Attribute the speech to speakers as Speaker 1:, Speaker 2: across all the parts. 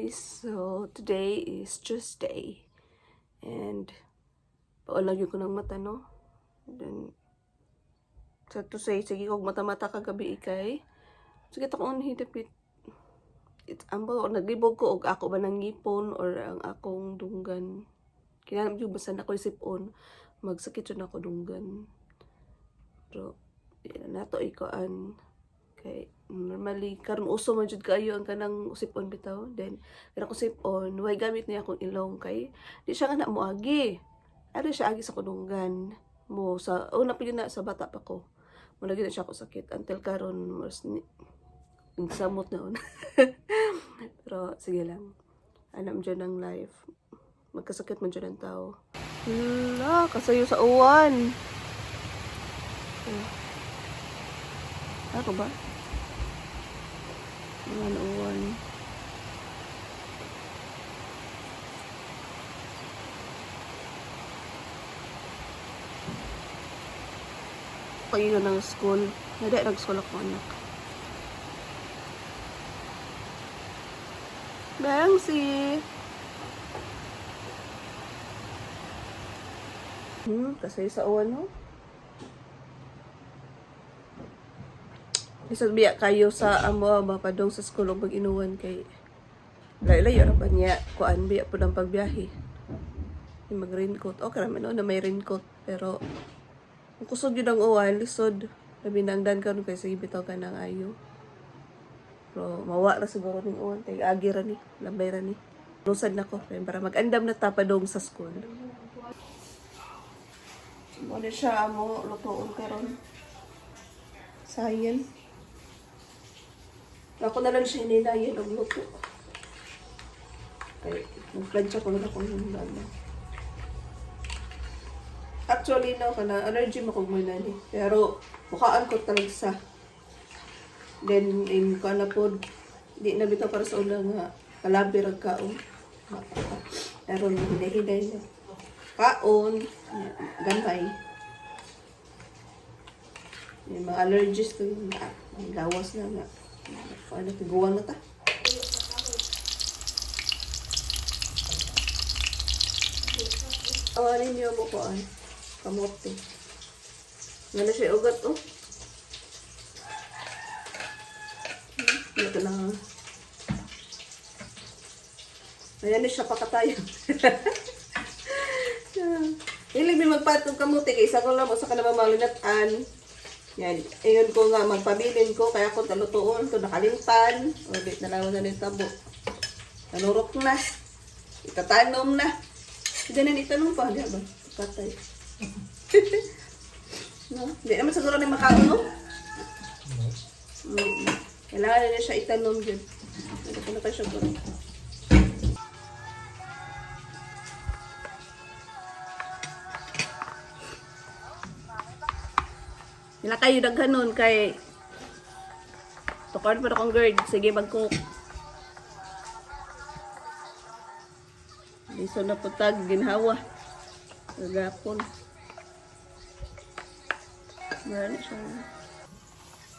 Speaker 1: guys, so today is Tuesday and paulagyo ko ng mata, no? Then sa to say, sige kog mata-mata kagabi ikay, sige ta ko hidapit it's ambo naglibog ko og ako ba nang ngipon or ang akong dunggan kinahanglan yung basta na ko isipon magsakit yun ako dunggan, pero nato ikoan kay normally karon uso man jud kaayo ang kanang usipon bitaw. Then kanang usipon way gamit niya akong ilong kay di siya kana moagi, ano siya agi sa kudunggan mo sa una pa yun na sa bata pa ko mo lagi na siya ako sakit until karon mas samot na una. Pero sige lang, anam dyan ang life, magkasakit man dyan ang tao. Hala, kasayo sa uwan. Ako ba? Uwan, uwan. Kayo ng school. Hindi, nag-school ako anak. Bangsi! Kasi sa uwan, no? Isang biya kayo sa amo ba padong sa school o mag-inuwan kay layo-layo na ba niya kuan biya po ng pagbiyahe. Yung mag-raincoat. Okay naman, no? Na may raincoat. Pero kung kusog yun ang uwan, lisod. Nabinangdan ka nun kasi bitaw ka ng ayo. Pero mawa na siguro ng uwan. Kaya agi ra ni. Lambay ra ni. Lusad na ko. Para mag-andam na tapadong sa school. Muna siya mo lutoon karon. Sayan. Ako na lang siya hinilayin ang luto. Kaya nag-plancha ko na ako yung lala. Actually, no, kana allergy mo kong muna ni. Pero mukhaan ko talaga sa. Then, in kana po, di na bitaw para sa una nga kalabir ang kaon. Pero hinay-hinay na. Kaon, gamay. Yung mga allergies ko yung lawas na nga. Ano, tiguan na ta. Awarin niyo mo ko ay kamote. Nga na siya ugat, oh. Ito na. Ayan na siya pakatayo. Hilig may magpatong kamote kaysa ko lang sa kanamamalinatan. Yan. Ayun ko nga magpabilin ko kaya ko talutuon ko nakalimpan. Ulit na lang na ng tabo. Nanurok na. Itatanom na. Hindi na itanong pa. Hindi ba? Patay. No? Hindi naman siguro na makaon, no? Kailangan na siya itanom dyan. Hindi ko na kayo siya gano'n. Nila kayo naghanon kay tukar pa na kong gird. Sige, mag-cook. Liso na putag, ginhawa. Gagapon. Marami siya.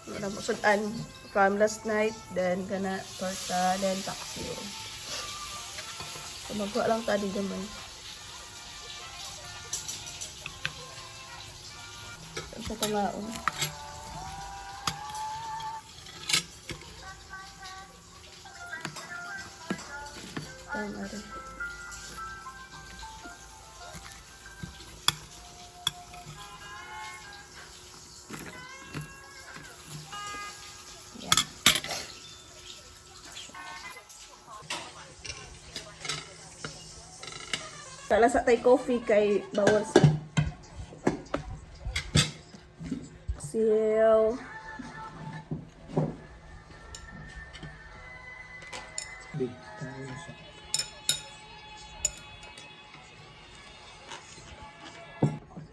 Speaker 1: Wala mo sudan from last night. Then, gana torta. Then, taxi. So, magkuha lang tadi naman. Sa kalaon. Tama rin. Yan. Kala sa tay coffee kay bawal sa seal.
Speaker 2: Big time.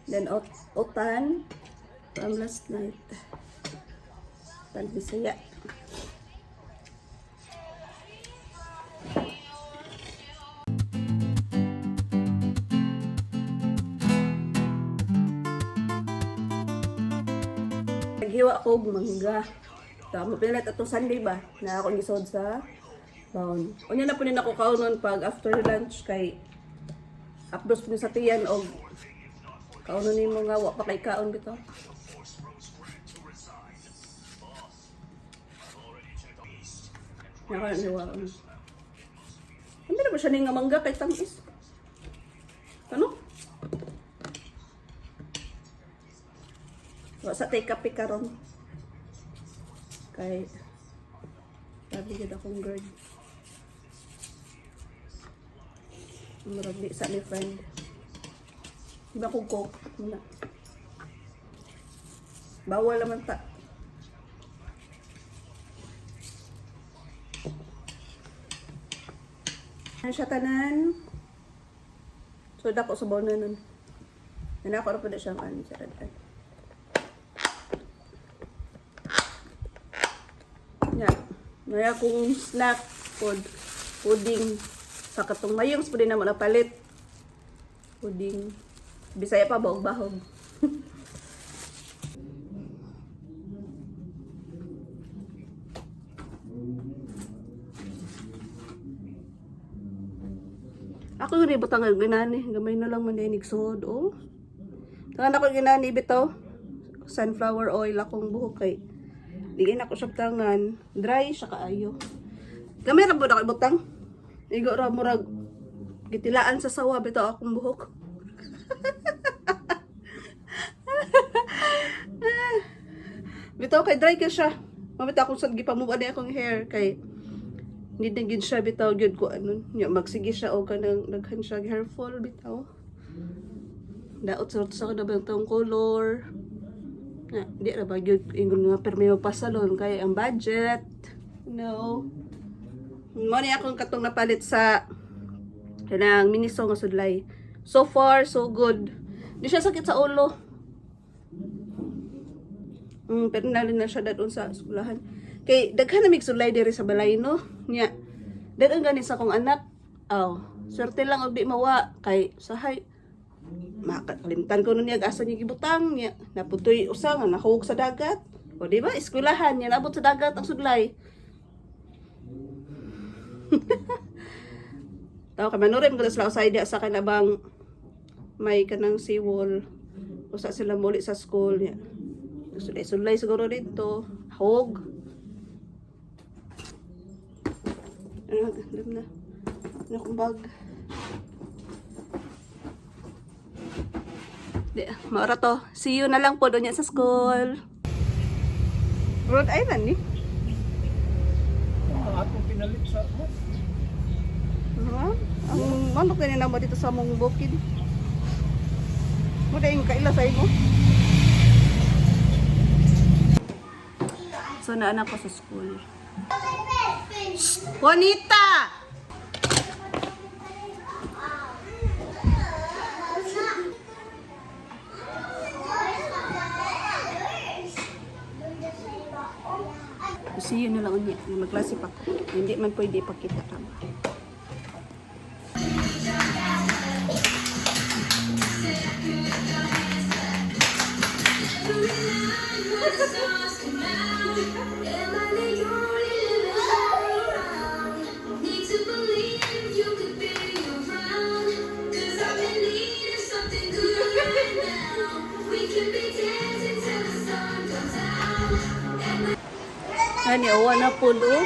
Speaker 1: Then otan from last night. Tan Bisaya. Naghiwa ko og mangga. Tama pilit atong Sunday ba? Na ako gisod sa Baon. Unya na po din ako kaunon pag after lunch kay apdos po ni sa tiyan og kaunon ni mo nga wa pa kay kaon bitaw. Naka ni wa. Hindi na ba siya nga mangga kay tamis? Ano? Wa sa take kape karon. Kay sabi gid akong girl. Murag di sa ni friend. Iba ko coke muna. Bawal naman ta. Ano siya tanan? So dako sa bawo na nun. Nanako ra pud siyang ano sa radan. Ya. Naya kong snack food. Pudding. Sa katong mayong pwede na mo napalit. Pudding. Bisaya pa bahog-bahog. Ako yung ribot ang ginani. Gamay na lang man din igsod. Oh. Tangan ako ginani bitaw. Sunflower oil akong buhok kay. Digin ako sa tangan. Dry siya kaayo. Gamay ra pud ako ibutang. Igo ra murag gitilaan sa sawa bitaw akong buhok. Bitaw kay dry ka siya. Mabitaw akong sad gipamuan ni akong hair kay hindi na gid siya bitaw gyud ko ano nya magsige siya og kanang daghan siya hair fall bitaw. Daot sa na ba tong color. Na di ra ba gyud ingon nga permi magpasalon kay ang budget. No. Mo ni akong katong napalit sa kanang Miniso nga sudlay. So far so good. Di siya sakit sa ulo. Pero nalin na siya dadon sa eskwelahan. Kay daghan na mig sudlay diri sa balay no. Nya. Dagan gani sa akong anak. Aw, swerte lang og di mawa kay sahay makakalimtan ko nun niya asa niya gibutang niya naputoy usa nga nahug sa dagat. O di ba eskwelahan niya nabot sa dagat ang sudlay. Tao ka manurim ko sila usay dia sa kanabang may kanang seawall usa sila muli sa school niya. Sulay siguro dito hog. Dam na. Ano kong bag? Di, maura to. See you na lang po doon yan sa school. Rhode Island ni?
Speaker 2: Akong pinalit sa mo.
Speaker 1: Ang manok na nila mo dito sa mong bukid. Mo na yung kaila sa imo. So naanak ko sa school. Bonita! See you na lang unya. Magklase pa ko. Hindi man pwede ipakita ka. Ani awa na pulo.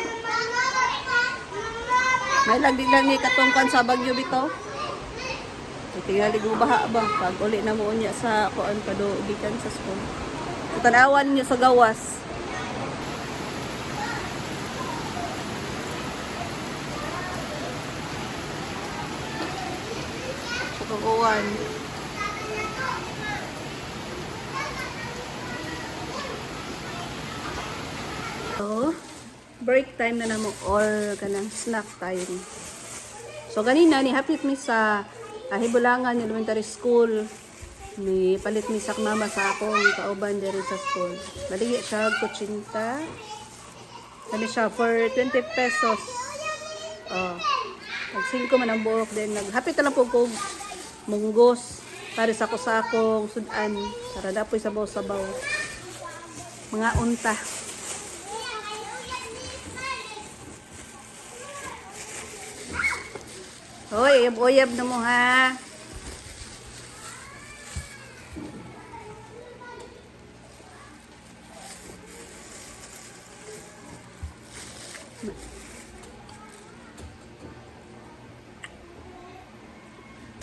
Speaker 1: May lagi lang ni katungkan sa Bagyo bitaw. So tingali gubaha ba pag uli na mo unya sa kuan pado gikan sa school. So tanawan niyo sa gawas. Sa kuwan. So, break time na namo or kanang snack time. So, ganina ni hapit mi sa Hibulangan Elementary School. Ni palit mi sa mama sa akong kauban diri sa school. Maligi siya kutsinta. Ano siya for 20 pesos. Oh. Nag-5 man ang buhok din. Naghapit na lang po ko munggos para sa akong sudan para dapoy sabaw-sabaw. Mga unta.
Speaker 3: Hoy, uyab na mo ha.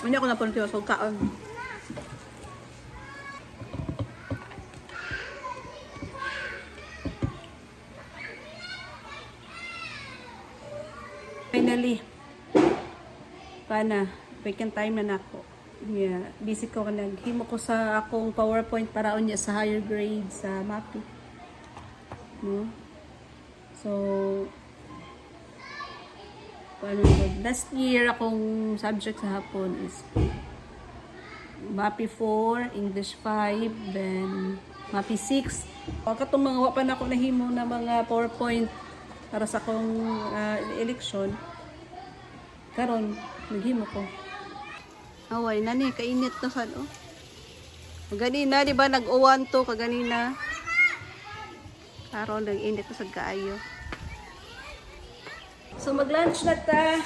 Speaker 3: Hindi ako napunti sa kaon. Finally, pana, vacant time na nako. Yeah, busy ko naghimo ko sa akong PowerPoint para unya sa higher grade sa MAPI. No? So, paano yun? Last year akong subject sa hapon is MAPI 4, English 5, then MAPI 6. Katong mga wapan ako nahimo na mga PowerPoint para sa akong eleksyon. Karon naghimo ko. Away nani kainit na sad oh. Ganina di ba nag-uwan to kaganina. Karon nag-init na sad kaayo. So mag-lunch na ta.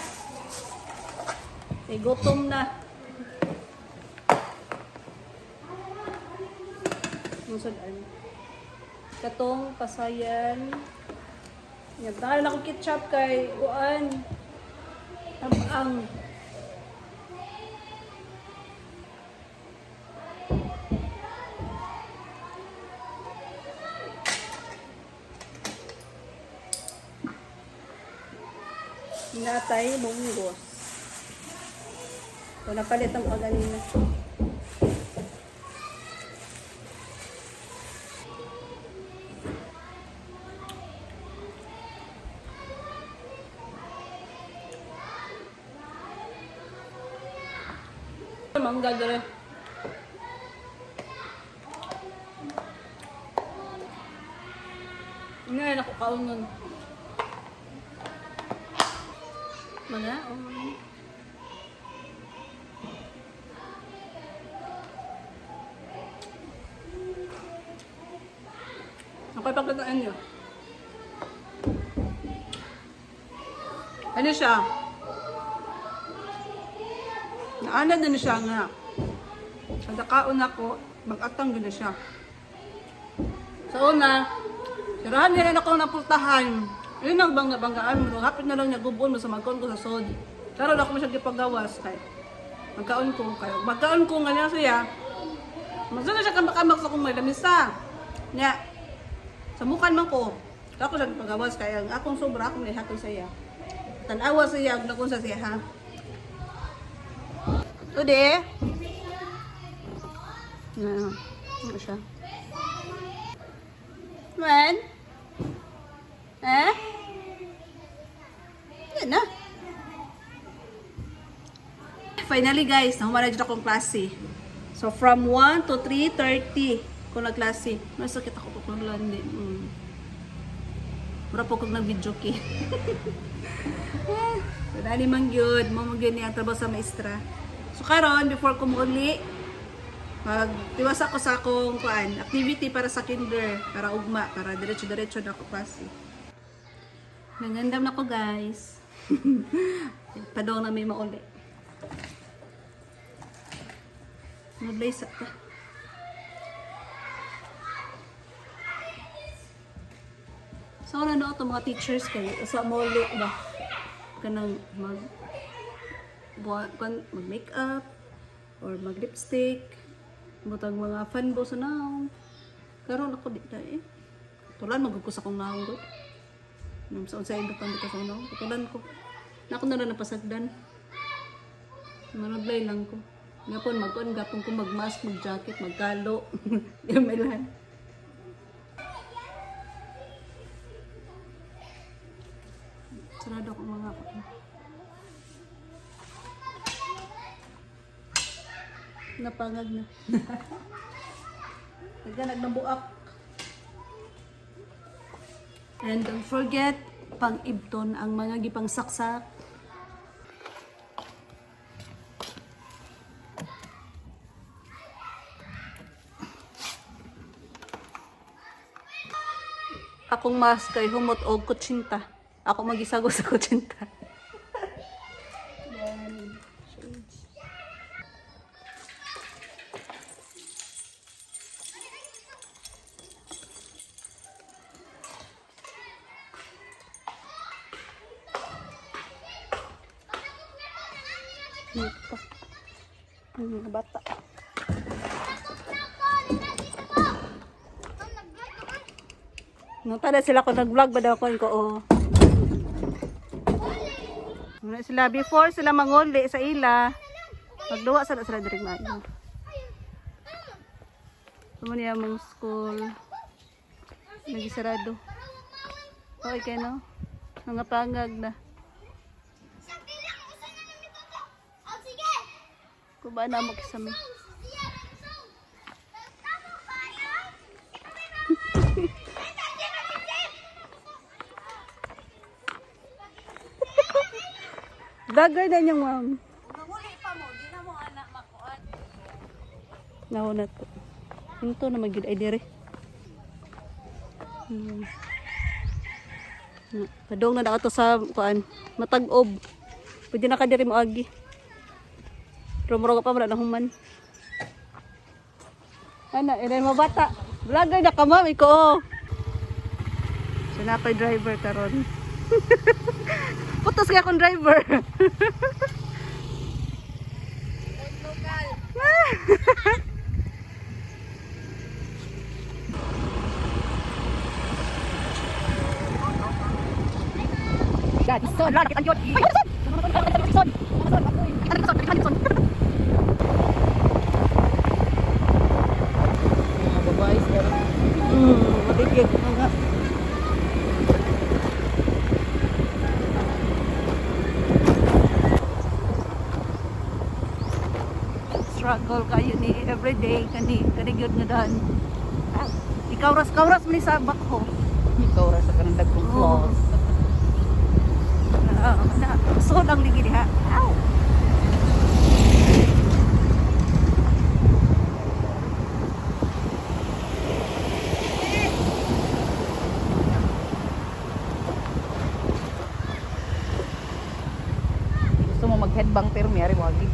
Speaker 3: Ay gutom na. Musod ano. Katong pasayan. Yan, dahil na akong ketchup kay kuan. Tabang. Natay munggos. So, napalit ang paganina. Mangga dere. Ngayon ako kaunon. Mga Ako ipagkataan nyo. Ano siya? Naanad na siya nga. Ang nakaon ako, mag-atang na siya. Sa una, sirahan nila na ako ng pultahan. Yun ang banggaan mo. Hapit na lang niya gubon mo sa magkaon ko sa sod. Karon ako masyag ipagawas kay magkaon ko kayo. Magkaon ko nga niya siya. Magsa na siya kambak-kambak sa kong may lamisa. Nya, sa mukan man ko. Ako siya ipagawas kay ang akong sobra akong nihatod sa iya. Tanawa sa iya, agla ko sa siya ha. Ude. Ano siya? Man? Yan na. Finally guys, nahuman na dito akong klase. So from 1 to 3:30 ko na klase. Masakit ako kung landi. Mura po kong nag-video ki. Dali man gyud, mo magyud ni ang trabaho sa maestra. So karon before ko muuli, magtiwas ako sa akong kuan, activity para sa kinder, para ugma, para diretso-diretso na ako klase. Nangandam na ko guys. Padong na may mauli. Maglay sa ta. So na no to mga teachers kayo sa muli ba kanang mag makeup or mag lipstick butang mga fan bo sa naong karon ako di ta tulan magugos akong naong gud nung sa unsay butang dito sa naong tulan ko na ako na lang napasagdan manablay lang ko gapon magkuan gapon ko magmask magjacket magkalo yung may lahat. Sarado ko mga kapatid. Napangag na. Nagganag na buak. And don't forget, pang-ibton ang mga gipang saksak. Akong mask kay humot og kutsinta. Ako magisago sa kutsinta. Yan. Dito. Mga bata. Nung tada sila ko nag-vlog ba daw ko oh. Muna sila before sila manguli sa ila. Magduwa sila diri maayo. Tumo niya mong school. Nagisarado. Okay kay no. Mga pangag na. Kuba na mo kisame. Dagay na niyang ma'am.
Speaker 4: Manguli pa mo, di na mo anak makuan.
Speaker 3: Nauna to. Ito na magid ay dire. Padong na nakato sa kuan, matag-ob. Pwede na ka diri mo agi. Rumuro ka pa wala na human. Ana, ina mo bata. Vlogger na ka ma'am, iko. Sinapay driver karon. Putos kaya akong driver. Gadison, lagi kita yun. Gadison. Gadison.
Speaker 2: Babae sir.
Speaker 3: Matigil mga. Struggle kayo ni everyday kani gyud nga dan. Ikaw ras man ni sa bakho.
Speaker 2: Ikaw ra sa kanang dagkong claws.
Speaker 3: So ang ligi diha. Ow.
Speaker 2: Gusto mo mag-headbang pero may ari wagi.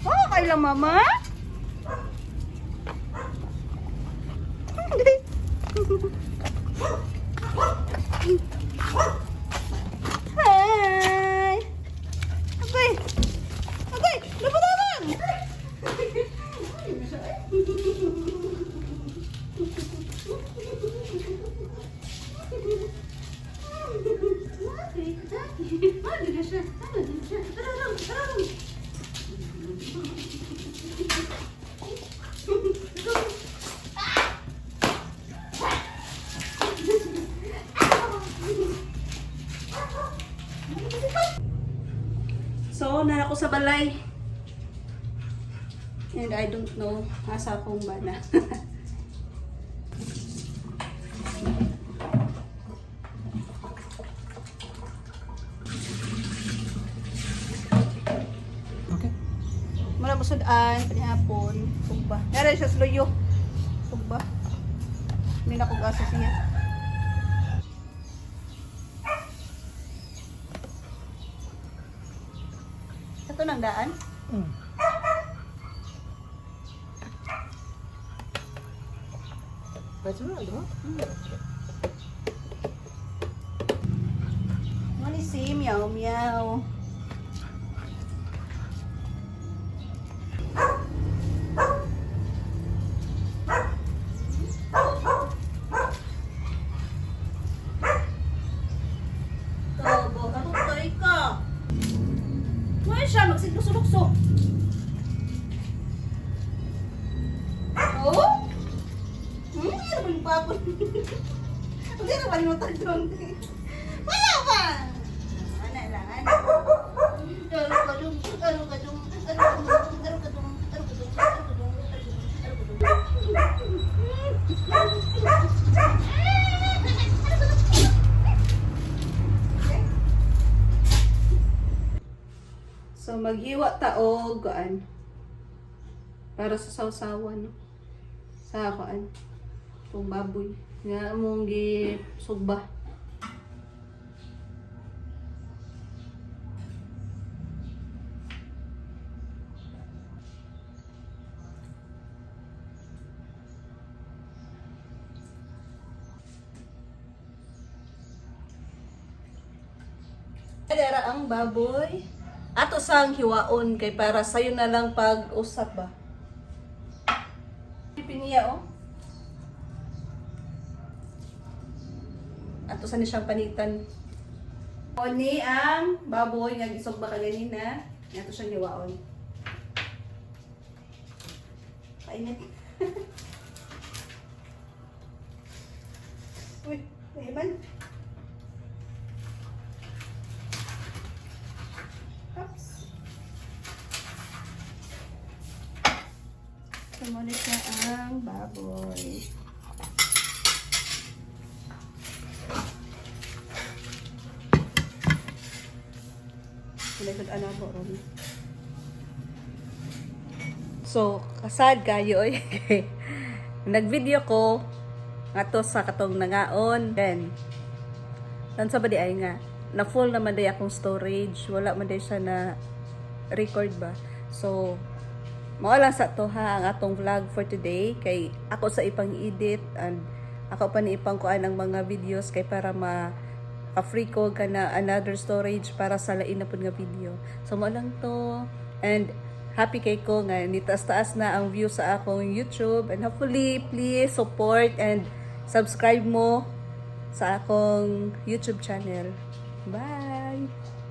Speaker 3: Oh, kailan mama? Hi. Okay. Okay, laban. So, na ako sa balay. And I don't know asa akong bana.
Speaker 2: Okay.
Speaker 3: Mula po sudan, panihapon, sugba. Nara siya sa luyo. Sugba. Hindi na ko gasa siya. Ito nang daan.
Speaker 2: Pwede na, di ba?
Speaker 3: Mani si meow meow. Togo, ano tayo ka? Ngayon siya, magsigluso-lukso. Oh? Ano ba yung papon? Hindi na ba yung matagdong? Wala ba? Ano lang, ano? Arukadung, arukadung, arukadung, arukadung, arukadung, arukadung, So maghiwa taog kuan para sa sawsawan no? Sa kuan kung baboy nga among gi sugba.
Speaker 1: Dera ang baboy. Ato sang hiwaon kay para sayo na lang pag-usap ba. Piniya oh. Ato sa ni siyang panitan. Oni ang baboy nga gisog ba kaganina. Ato siyang hiwaon. Kainit. Uy, nahiman. Oops. Sumunod na ang baboy. Sinagod anak ko ron. So, kasad kayo oy. Nag-video ko ato sa katong nangaon. Then, sa ba di ay nga, na full naman day akong storage. Wala man day siya na record ba. So, mawala sa to ha ang atong vlog for today. Kay ako sa ipang edit and ako pa ni ipang kuan ang mga videos kay para free ko ka na another storage para sa lain na pud nga video. So mo lang to and happy kay ko nga nitaas-taas na ang view sa akong YouTube and hopefully please support and subscribe mo sa akong YouTube channel. Bye!